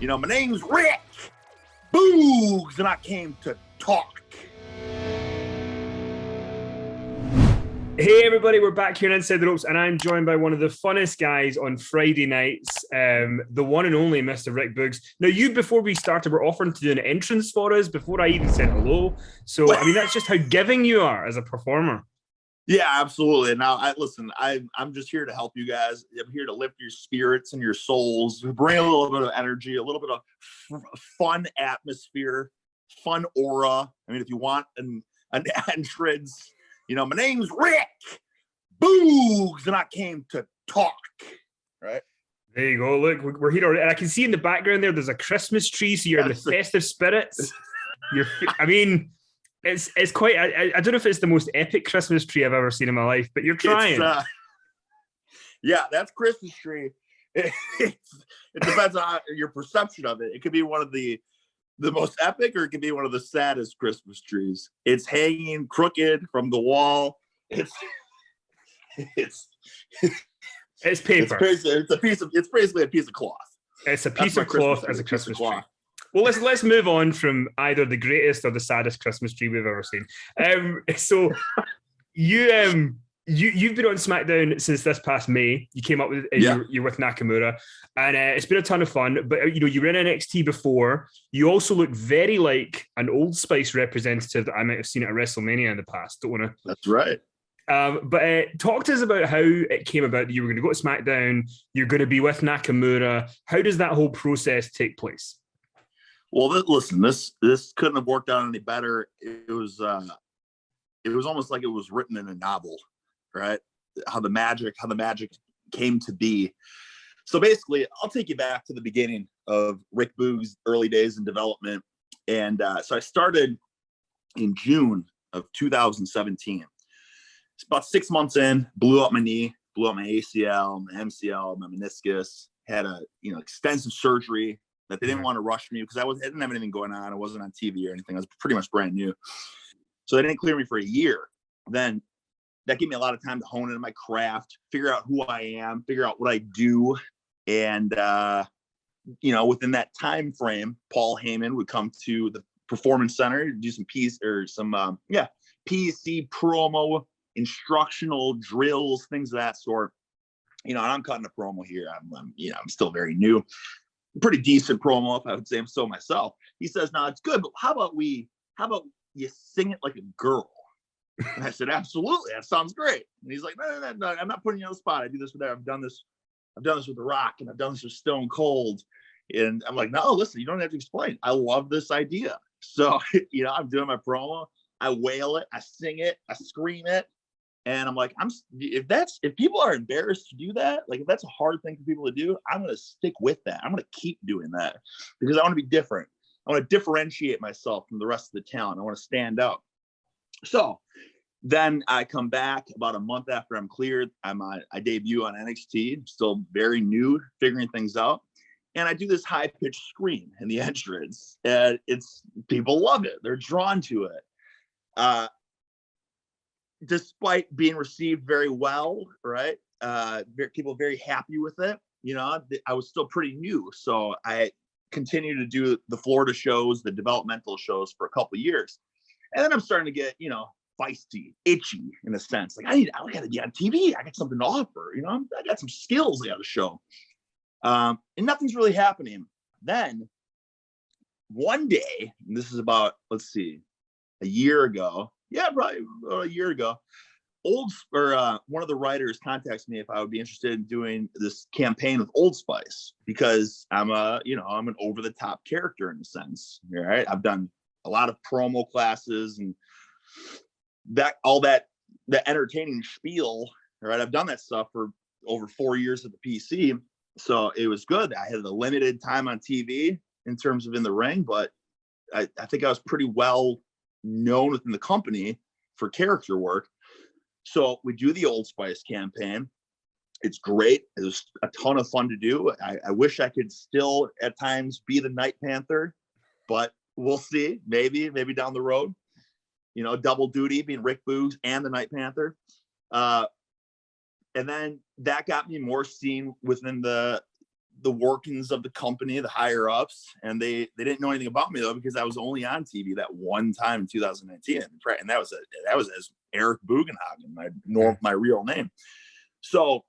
My name's Rick Boogs, and I came to talk. Hey everybody, we're back here on Inside the Ropes, and I'm joined by one of the funnest guys on Friday nights, the one and only Mr. Rick Boogs. Now, before we started, were offering to do an entrance for us before I even said hello. So, I mean, that's just how giving you are as a performer. Yeah, absolutely. Now, I'm just here to help you guys. I'm here to lift your spirits and your souls, bring a little bit of energy, a little bit of fun atmosphere, fun aura. I mean, if you want an entrance, my name's Rick Boogs, and I came to talk. Right? There you go. Look, we're here already. And I can see in the background there's a Christmas tree, so you're in the festive spirits. It's quite. I don't know if it's the most epic Christmas tree I've ever seen in my life, but you're trying. Yeah, that's Christmas tree. It depends on your perception of it. It could be one of the most epic, or it could be one of the saddest Christmas trees. It's hanging crooked from the wall. It's paper. It's basically a piece of cloth. It's a piece of cloth as a Christmas tree. Well, let's move on from either the greatest or the saddest Christmas tree we've ever seen. So you've been on SmackDown since this past May. You came up with you're with Nakamura, and it's been a ton of fun. But you were in NXT before. You also look very like an Old Spice representative that I might have seen at WrestleMania in the past. Don't want to. That's right. But talk to us about how it came about that you were going to go to SmackDown. You're going to be with Nakamura. How does that whole process take place? Well, listen, this couldn't have worked out any better. It was almost like it was written in a novel, right? How the magic came to be. So basically, I'll take you back to the beginning of Rick Boogs' early days in development. And so I started in June of 2017. It's about 6 months in, blew up my knee, blew up my ACL, my MCL, my meniscus, had a extensive surgery that they didn't want to rush me because I didn't have anything going on. I wasn't on TV or anything. I was pretty much brand new. So they didn't clear me for a year. Then that gave me a lot of time to hone into my craft, figure out who I am, figure out what I do. And, within that time frame, Paul Heyman would come to the Performance Center, do some PC promo, instructional drills, things of that sort. And I'm cutting a promo here. I'm still very new. Pretty decent promo, if I would say I'm so myself. He says, "No, it's good, but how about you sing it like a girl?" And I said, "Absolutely, that sounds great." And he's like, "No, I'm not putting you on the spot. I do this with that. I've done this with The Rock, and I've done this with Stone Cold." And I'm like, "No, listen, you don't have to explain. I love this idea." So, I'm doing my promo. I wail it, I sing it, I scream it. And I'm like, if people are embarrassed to do that, like if that's a hard thing for people to do, I'm going to stick with that. I'm going to keep doing that because I want to be different. I want to differentiate myself from the rest of the talent. I want to stand out. So then I come back about a month after I'm cleared. I debut on NXT. I'm still very new, figuring things out. And I do this high-pitched scream in the entrance. And people love it. They're drawn to it. Despite being received very well, right? People very happy with it. I was still pretty new. So I continued to do the Florida shows, the developmental shows for a couple of years. And then I'm starting to get, feisty, itchy in a sense. Like I got to be on TV. I got something to offer. I got some skills I got to show. And nothing's really happening. Then one day, and this is about, a year ago. Yeah, probably a year ago. One of the writers contacts me if I would be interested in doing this campaign with Old Spice because I'm an over the top character in a sense. Right? I've done a lot of promo classes and the entertaining spiel. Right? I've done that stuff for over 4 years at the PC, so it was good. I had a limited time on TV in terms of in the ring, but I think I was pretty well known within the company for character work. So we do the Old Spice campaign. It's great. It was a ton of fun to do. I wish I could still at times be the Night Panther, but we'll see. Maybe down the road. Double duty, being Rick Boogs and the Night Panther. And then that got me more seen within the the workings of the company, the higher ups, and they didn't know anything about me though, because I was only on TV that one time in 2019, and that was as Eric Bugenhagen, my real name. So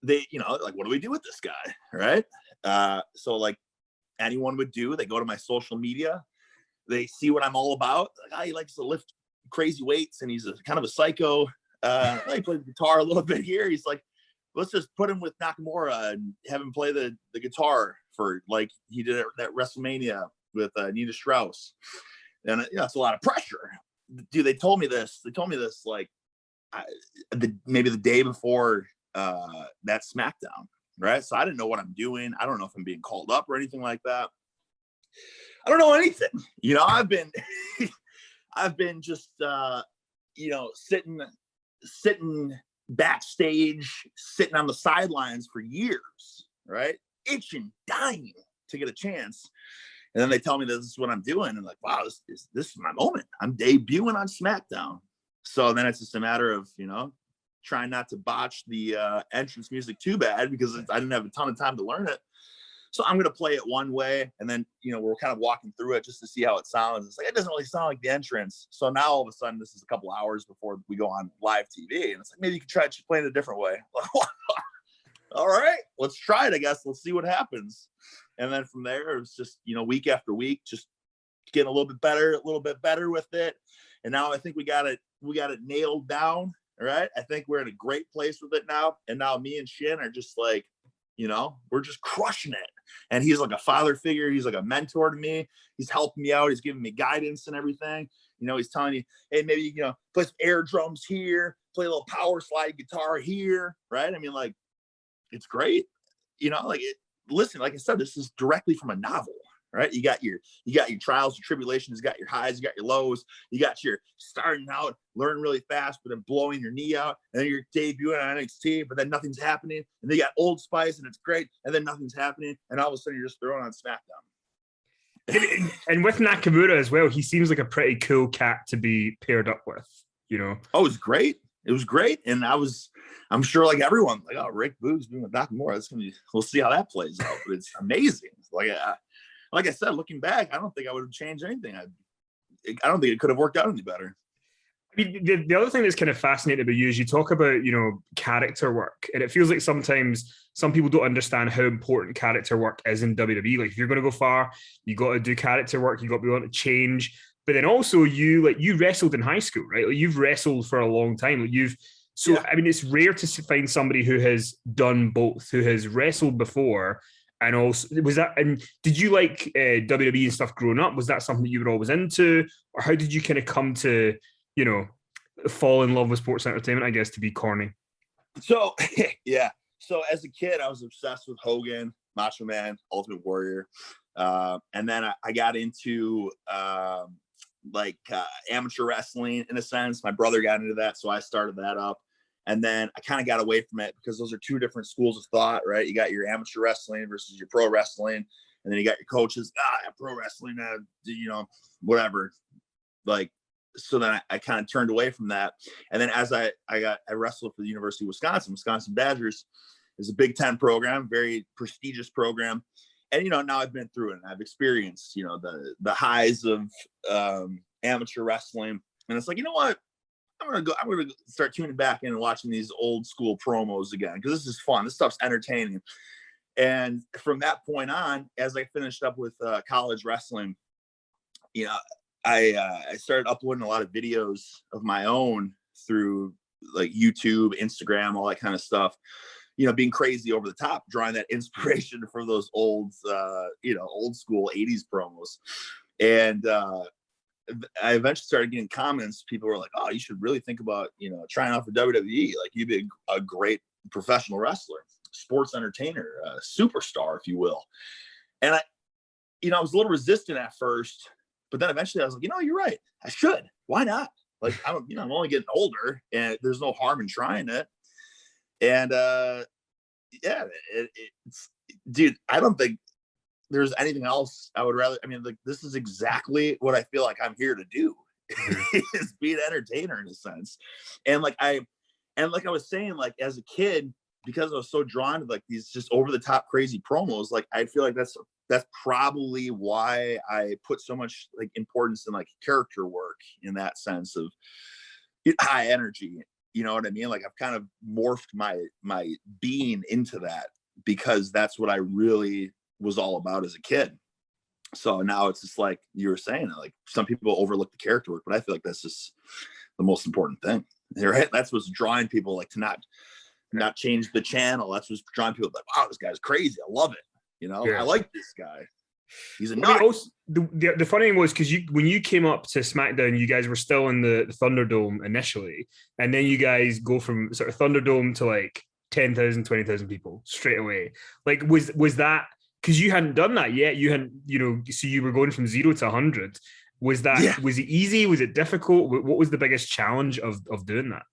they, like, what do we do with this guy, right? So like anyone would do, they go to my social media, they see what I'm all about. Like, he likes to lift crazy weights, and he's kind of a psycho. He plays guitar a little bit here. He's like, let's just put him with Nakamura and have him play the guitar for, like he did at that WrestleMania with Nina Strauss. And it's a lot of pressure. Dude, they told me this like maybe the day before that SmackDown, right? So I didn't know what I'm doing. I don't know if I'm being called up or anything like that. I don't know anything. I've been just sitting backstage, sitting on the sidelines for years, right? Itching, dying to get a chance. And then they tell me that this is what I'm doing. And like, wow, this is my moment. I'm debuting on SmackDown. So then it's just a matter of, trying not to botch the entrance music too bad, because I didn't have a ton of time to learn it. So I'm going to play it one way, and then, we're kind of walking through it just to see how it sounds. It's like, it doesn't really sound like the entrance. So now all of a sudden, this is a couple hours before we go on live TV. And it's like, maybe you could try playing it a different way. All right, let's try it, I guess. Let's see what happens. And then from there, it was just, week after week, just getting a little bit better with it. And now I think we got it nailed down. All right. I think we're in a great place with it now. And now me and Shin are just like, we're just crushing it. And he's like a father figure. He's like a mentor to me. He's helping me out. He's giving me guidance and everything. He's telling you, hey, maybe, play some air drums here, play a little power slide guitar here. Right. I mean, like, it's great. Listen, like I said, this is directly from a novel, right? You got your trials, your tribulations, you got your highs, you got your lows, you got your starting out, learning really fast, but then blowing your knee out, and then you're debuting on NXT, but then nothing's happening, and then you got Old Spice, and it's great, and then nothing's happening, and all of a sudden you're just thrown on SmackDown. And with Nakamura as well, he seems like a pretty cool cat to be paired up with, Oh, it was great. It was great, and I'm sure, like everyone, like, oh, Rick Boogs being with Nakamura, we'll see how that plays out, but it's amazing. Like I said, looking back, I don't think I would have changed anything. I don't think it could have worked out any better. I mean, the other thing that's kind of fascinating about you is you talk about, character work. And it feels like sometimes some people don't understand how important character work is in WWE. Like, if you're going to go far, you got to do character work. You got to be willing to change. But then also you wrestled in high school, right? Like, you've wrestled for a long time. I mean, it's rare to find somebody who has done both, who has wrestled before. And also, did you like WWE and stuff growing up? Was that something that you were always into? Or how did you kind of come to, fall in love with sports entertainment, I guess, to be corny? So, yeah. So as a kid, I was obsessed with Hogan, Macho Man, Ultimate Warrior. And then I got into amateur wrestling in a sense. My brother got into that, so I started that up. And then I kind of got away from it because those are two different schools of thought, right? You got your amateur wrestling versus your pro wrestling. And then you got your coaches, pro wrestling, whatever. So then I kind of turned away from that. And then as I wrestled for the University of Wisconsin Badgers is a Big Ten program, very prestigious program. And, now I've been through it and I've experienced, the highs of amateur wrestling. And it's like, you know what? I'm gonna start tuning back in and watching these old school promos again, because this is fun. This stuff's entertaining. And from that point on, as I finished up with college wrestling, I started uploading a lot of videos of my own through like YouTube, Instagram, all that kind of stuff. Being crazy over the top, drawing that inspiration from those old school 80s promos. And I eventually started getting comments. People were like, oh, you should really think about, trying out for WWE. Like, you'd be a great professional wrestler, sports entertainer, superstar, if you will. And I was a little resistant at first, but then eventually I was like, you're right. I should. Why not? Like, I'm only getting older and there's no harm in trying it. And dude, I don't think there's anything else I would rather. I mean, like, this is exactly what I feel like I'm here to do, is be an entertainer in a sense. And like I was saying, like, as a kid, because I was so drawn to like these just over the top crazy promos, like I feel like that's probably why I put so much like importance in like character work in that sense of high energy. You know what I mean? Like I've kind of morphed my being into that because that's what I really was all about as a kid. So now it's just like you were saying, like some people overlook the character work, but I feel like that's just the most important thing, right? That's what's drawing people like to not change the channel. That's what's drawing people like, wow, this guy's crazy. I love it. You know, I like this guy. He's a nut. I mean, also, the funny thing was because when you came up to SmackDown, you guys were still in the Thunderdome initially, and then you guys go from sort of Thunderdome to like 10,000, 20,000 people straight away. Like, was that because you hadn't done that yet? You hadn't, so you were going from 0 to 100. Was it easy? Was it difficult? What was the biggest challenge of doing that?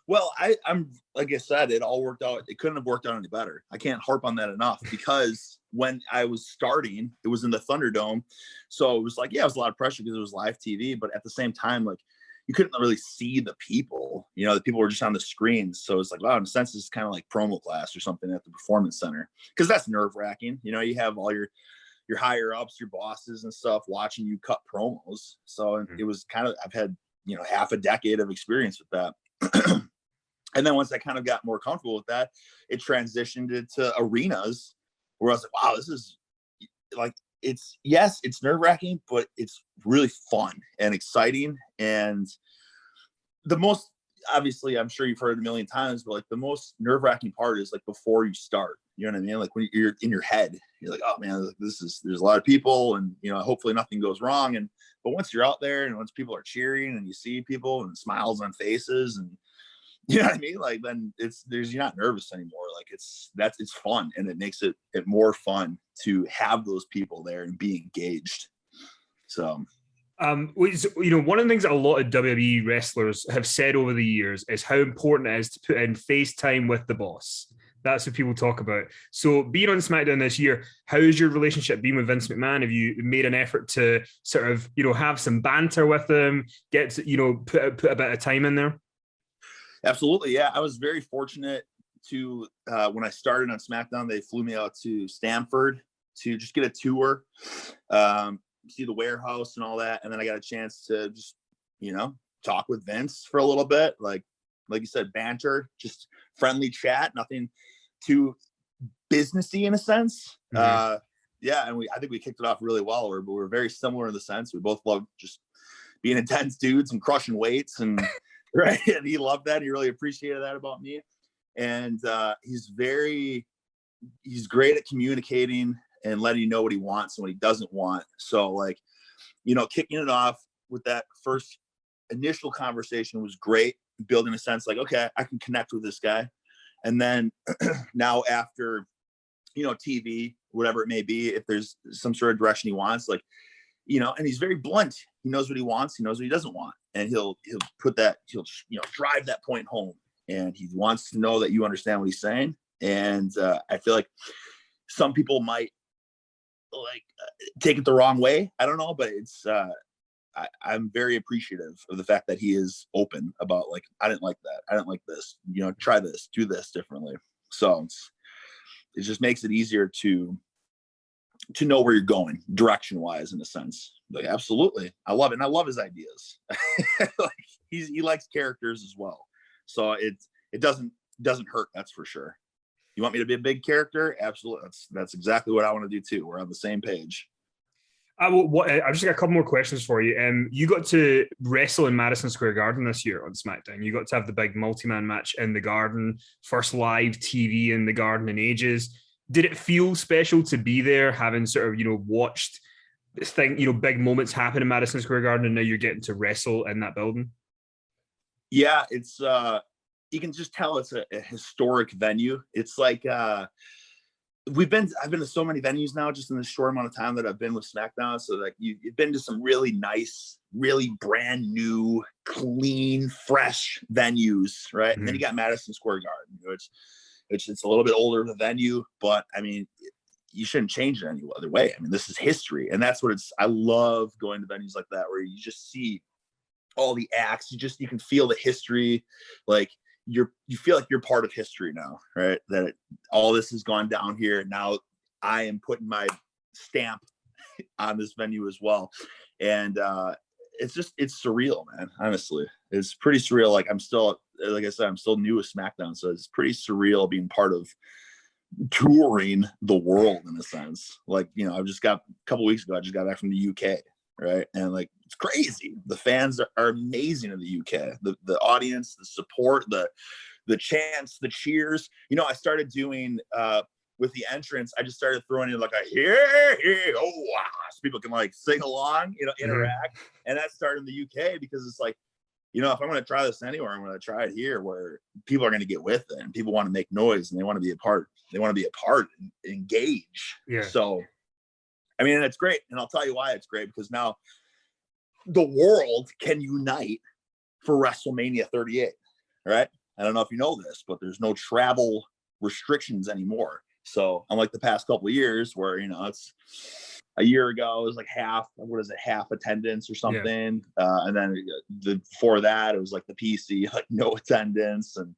Well, I'm like I said, it all worked out. It couldn't have worked out any better. I can't harp on that enough because when I was starting, it was in the Thunderdome. So it was like, yeah, it was a lot of pressure because it was live TV, but at the same time, like you couldn't really see the people, the people were just on the screens. So it's like, wow, in a sense, it's kind of like promo class or something at the Performance Center. Cause that's nerve wracking. You have all your higher ups, your bosses and stuff watching you cut promos. So it was kind of, I've had, half a decade of experience with that. And then once I kind of got more comfortable with that, it transitioned into arenas where I was like, wow, this is like, it's nerve wracking, but it's really fun and exciting. And the most, obviously, I'm sure you've heard it a million times, but like the most nerve wracking part is like before you start, you know what I mean? Like when you're in your head, you're like, oh man, there's a lot of people and, hopefully nothing goes wrong. But once you're out there and once people are cheering and you see people and smiles on faces and, you know what I mean? Like then you're not nervous anymore. Like it's fun and it makes it more fun to have those people there and be engaged. So, one of the things that a lot of WWE wrestlers have said over the years is how important it is to put in FaceTime with the boss. That's what people talk about. So being on SmackDown this year, how has your relationship been with Vince McMahon? Have you made an effort to sort of, have some banter with him, get to, put a bit of time in there? Absolutely. Yeah. I was very fortunate to, when I started on SmackDown, they flew me out to Stamford to just get a tour, see the warehouse and all that. And then I got a chance to just, talk with Vince for a little bit. Like you said, banter, just friendly chat, nothing too businessy in a sense. Mm-hmm. And I think we kicked it off really well. But we're very similar in the sense we both love just being intense dudes and crushing weights and right. And he loved that. He really appreciated that about me. And he's great at communicating and letting you know what he wants and what he doesn't want. So like, kicking it off with that first initial conversation was great, building a sense like, okay, I can connect with this guy. And then now after, TV, whatever it may be, if there's some sort of direction he wants, like, and he's very blunt. He knows what he wants. He knows what he doesn't want. And he'll drive that point home. And he wants to know that you understand what he's saying. And I feel like some people might take it the wrong way. I don't know, but it's, I'm very appreciative of the fact that he is open about like, I didn't like that. I didn't like this, try this, do this differently. So it just makes it easier to know where you're going direction wise in a sense. Like, absolutely. I love it. And I love his ideas. Like he likes characters as well. So it doesn't hurt. That's for sure. You want me to be a big character? Absolutely. That's exactly what I want to do too. We're on the same page. I've just got a couple more questions for you. You got to wrestle in Madison Square Garden this year on SmackDown. You got to have the big multi-man match in the Garden, first live TV in the Garden in ages. Did it feel special to be there, having sort of, watched this thing, big moments happen in Madison Square Garden, and now you're getting to wrestle in that building? Yeah, it's you can just tell it's a historic venue. It's like I've been to so many venues now just in this short amount of time that I've been with SmackDown. So like you've been to some really nice, really brand new, clean, fresh venues, right? Mm-hmm. And then you got Madison Square Garden, which it's a little bit older of a venue, but I mean, you shouldn't change it any other way. I mean, this is history, and that's what I love going to venues like that where you just see all the acts. You can feel the history. Like you feel like you're part of history now, right? That all this has gone down here. Now I am putting my stamp on this venue as well. And it's surreal, man. Honestly, it's pretty surreal. Like like I said, I'm still new with SmackDown. So it's pretty surreal being part of touring the world in a sense. Like, I've just got a couple weeks ago, I just got back from the UK. Right. And like, it's crazy. The fans are amazing in the UK. The audience, the support, the chants, the cheers. I started doing with the entrance, I just started throwing in like a here, oh wow, so people can like sing along, interact. And that started in the UK because it's like, if I'm going to try this anywhere, I'm going to try it here where people are going to get with it and people want to make noise and they want to be a part. They want to be a part and engage. Yeah. So I mean, it's great. And I'll tell you why it's great, because now the world can unite for WrestleMania 38, right? I don't know if you know this, but there's no travel restrictions anymore. So unlike the past couple of years where, it's a year ago, it was like half attendance or something. Yeah. And then before that, it was like the PC, like no attendance. And,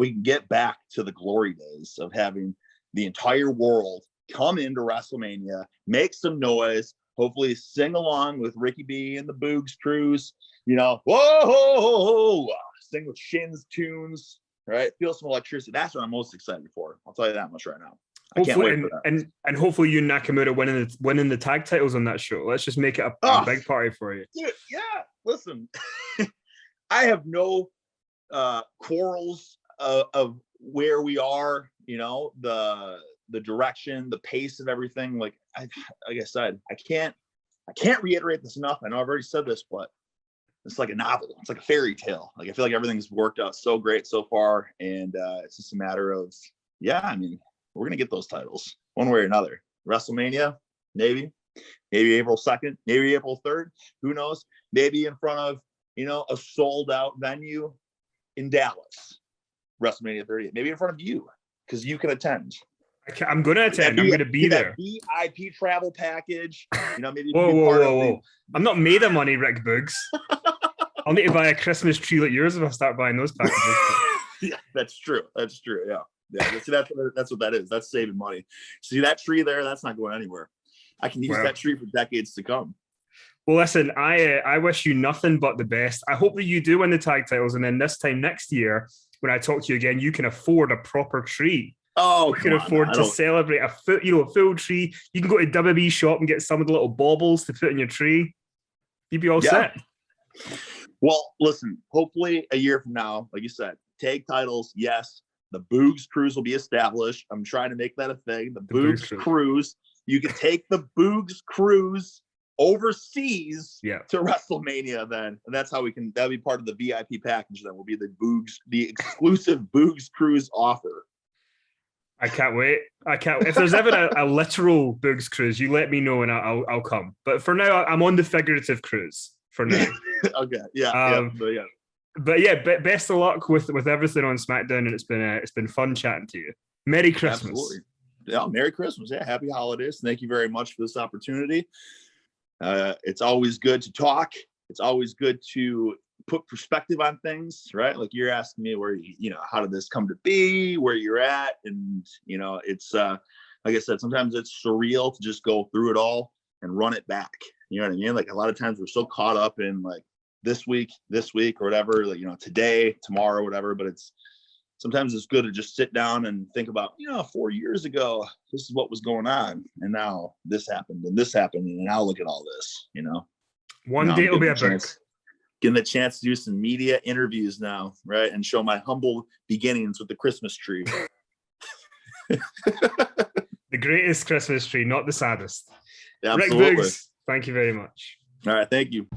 we can get back to the glory days of having the entire world come into WrestleMania, make some noise, hopefully sing along with Ricky B and the Boogs crews, whoa, sing with Shin's tunes, right? Feel some electricity. That's what I'm most excited for. I'll tell you that much right now. I can't wait for that. And hopefully you and Nakamura winning the tag titles on that show. Let's just make it a big party for you. Dude, yeah, listen, I have no quarrels of where we are, the direction, the pace of everything. Like I said, I can't reiterate this enough. I know I've already said this, but it's like a novel. It's like a fairy tale. Like I feel like everything's worked out so great so far. And it's just a matter of, we're going to get those titles one way or another. WrestleMania, maybe April 2nd, maybe April 3rd. Who knows? Maybe in front of, a sold out venue in Dallas, WrestleMania 38. Maybe in front of you, because you can attend. I'm going to attend. I'm going to be there. VIP travel package. Maybe. Whoa. I'm not made of money, Rick Boogs. I'll need to buy a Christmas tree like yours if I start buying those packages. Yeah, that's true. Yeah. See, that's what that is. That's saving money. See that tree there? That's not going anywhere. I can use that tree for decades to come. Well, listen, I wish you nothing but the best. I hope that you do win the tag titles, and then this time next year, when I talk to you again, you can afford a proper tree. Oh, you can afford to celebrate a full tree. You can go to WWE shop and get some of the little baubles to put in your tree. You'd be all set. Well, listen, hopefully a year from now, like you said, tag titles, yes. The Boogs cruise will be established. I'm trying to make that a thing. The Boogs cruise. You can take the Boogs cruise overseas to WrestleMania then. And that's how that'll be part of the VIP package. That will be the exclusive Boogs cruise offer. I can't wait. If there's ever a literal Boogs cruise, you let me know and I'll come. But for now, I'm on the figurative cruise for now. Okay. But best of luck with everything on SmackDown, and it's been fun chatting to you. Merry Christmas. Absolutely. Yeah, Merry Christmas. Yeah, happy holidays. Thank you very much for this opportunity. It's always good to talk. It's always good to put perspective on things, right? Like you're asking me where how did this come to be, where you're at, and it's like I said, sometimes it's surreal to just go through it all and run it back. You know what I mean? Like a lot of times we're so caught up in like this week or whatever, like today, tomorrow, whatever. But sometimes it's good to just sit down and think about 4 years ago this is what was going on, and now this happened, and now look at all this. One day it'll be a book. Getting the chance to do some media interviews now, right, and show my humble beginnings with the Christmas tree. The greatest Christmas tree, not the saddest. Absolutely. Rick Boogs, thank you very much. All right, thank you.